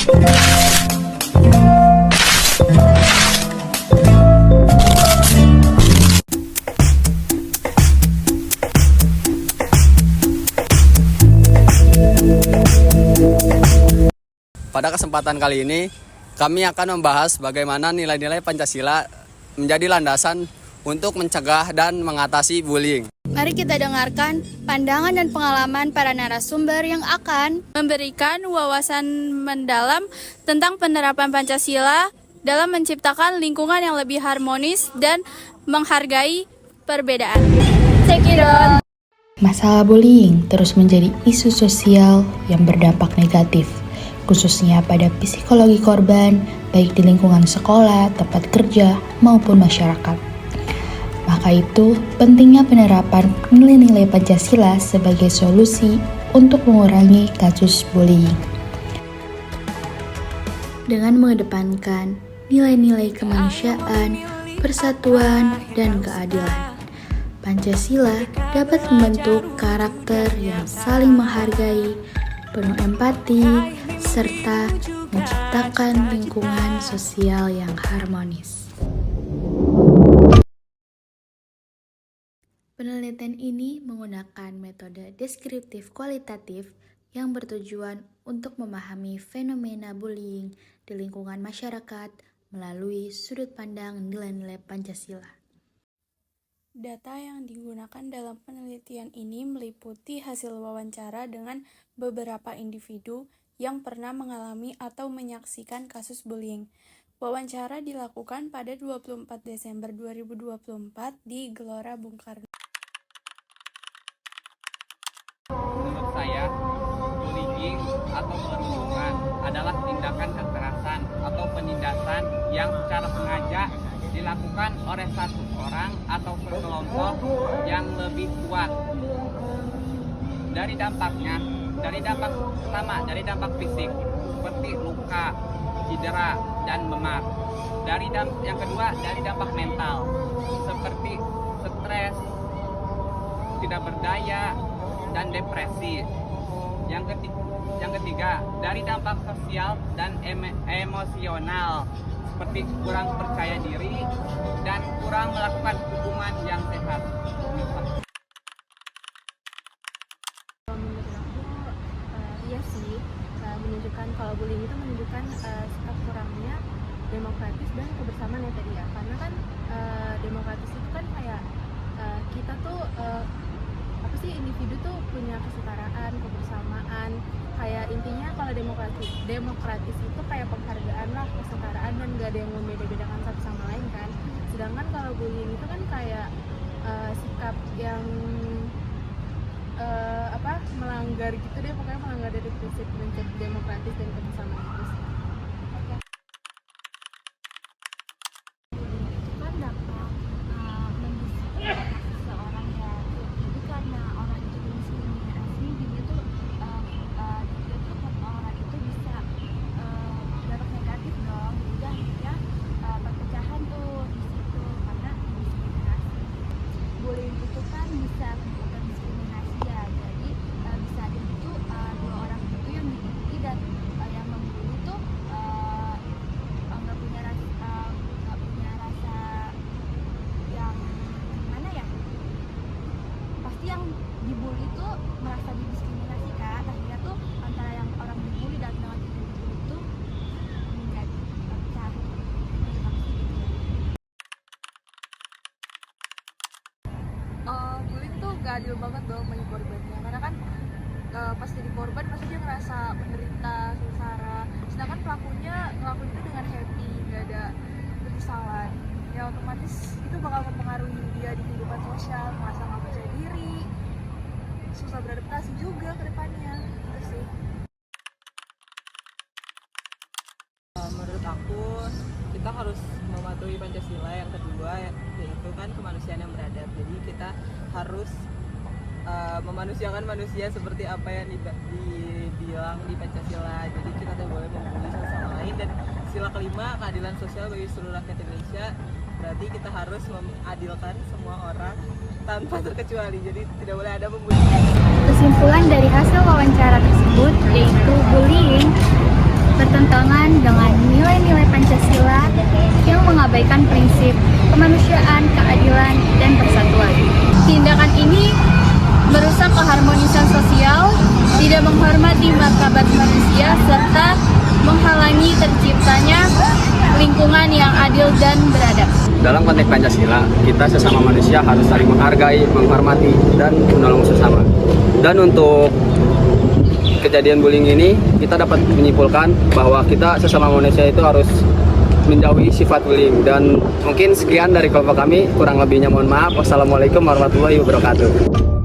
Pada kesempatan kali ini, kami akan membahas bagaimana nilai-nilai Pancasila menjadi landasan untuk mencegah dan mengatasi bullying. Mari kita dengarkan pandangan dan pengalaman para narasumber yang akan memberikan wawasan mendalam tentang penerapan Pancasila dalam menciptakan lingkungan yang lebih harmonis dan menghargai perbedaan. Check it out. Masalah bullying terus menjadi isu sosial yang berdampak negatif, khususnya pada psikologi korban, baik di lingkungan sekolah, tempat kerja, maupun masyarakat. Maka itu, pentingnya penerapan nilai-nilai Pancasila sebagai solusi untuk mengurangi kasus bullying. Dengan mengedepankan nilai-nilai kemanusiaan, persatuan, dan keadilan, Pancasila dapat membentuk karakter yang saling menghargai, penuh empati, serta menciptakan lingkungan sosial yang harmonis. Penelitian ini menggunakan metode deskriptif kualitatif yang bertujuan untuk memahami fenomena bullying di lingkungan masyarakat melalui sudut pandang nilai-nilai Pancasila. Data yang digunakan dalam penelitian ini meliputi hasil wawancara dengan beberapa individu yang pernah mengalami atau menyaksikan kasus bullying. Wawancara dilakukan pada 24 Desember 2024 di Gelora Bung Karno. Menurut saya, bullying atau perundungan adalah tindakan kekerasan atau penindasan yang secara sengaja dilakukan oleh satu orang atau sekelompok yang lebih kuat. Dari dampaknya, dari dampak fisik seperti luka, cedera, dan memar. Yang kedua, dari dampak mental seperti stres, tidak berdaya, dan depresi. Yang ketiga, dari dampak sosial dan emosional seperti kurang percaya diri dan kurang melakukan hubungan yang sehat. Iya sih, menunjukkan kalau bullying itu menunjukkan sikap kurangnya demokratis dan kebersamaan yang tadi ya. Karena kan demokratis itu kan kayak kita tuh individu tuh punya kesetaraan, kebersamaan. Kayak intinya kalau demokratis itu kayak penghargaan lah, kesetaraan, dan gak ada yang membeda-bedakan satu sama lain kan. Sedangkan kalau bullying itu kan kayak sikap yang melanggar gitu deh, pokoknya melanggar dari prinsip demokratis dan kebersamaan itu sih. Bullying tuh gak adil banget dong bagi korbannya, karena kan pas jadi korban pasti dia ngerasa menderita, sengsara, sedangkan pelakunya ngelakuin itu dengan happy, gak ada penyesalan. Ya otomatis itu bakal mempengaruhi dia di kehidupan sosial, merasa gak percaya diri, susah beradaptasi juga ke depannya, gitu sih. Menurut aku, kita harus mematuhi Pancasila. Yang kedua yaitu kan kemanusiaan yang beradab. Jadi kita harus memanusiakan manusia seperti apa yang dibilang di Pancasila. Jadi kita tidak boleh membuli satu sama lain. Dan sila kelima, keadilan sosial bagi seluruh rakyat Indonesia. Berarti kita harus mengadilkan semua orang tanpa terkecuali. Jadi tidak boleh ada pembuli. Kesimpulan dari hasil wawancara tersebut yaitu bullying bertentangan dengan nilai-nilai Pancasila yang mengabaikan prinsip kemanusiaan, keadilan, dan persatuan. Tindakan ini merusak keharmonisan sosial, tidak menghormati martabat manusia, serta menghalangi terciptanya lingkungan yang adil dan beradab. Dalam konteks Pancasila, kita sesama manusia harus saling menghargai, menghormati, dan menolong sesama. Dan untuk kejadian bullying ini, kita dapat menyimpulkan bahwa kita sesama manusia itu harus menjauhi sifat bullying. Dan mungkin sekian dari kelompok kami, kurang lebihnya mohon maaf. Wassalamualaikum warahmatullahi wabarakatuh.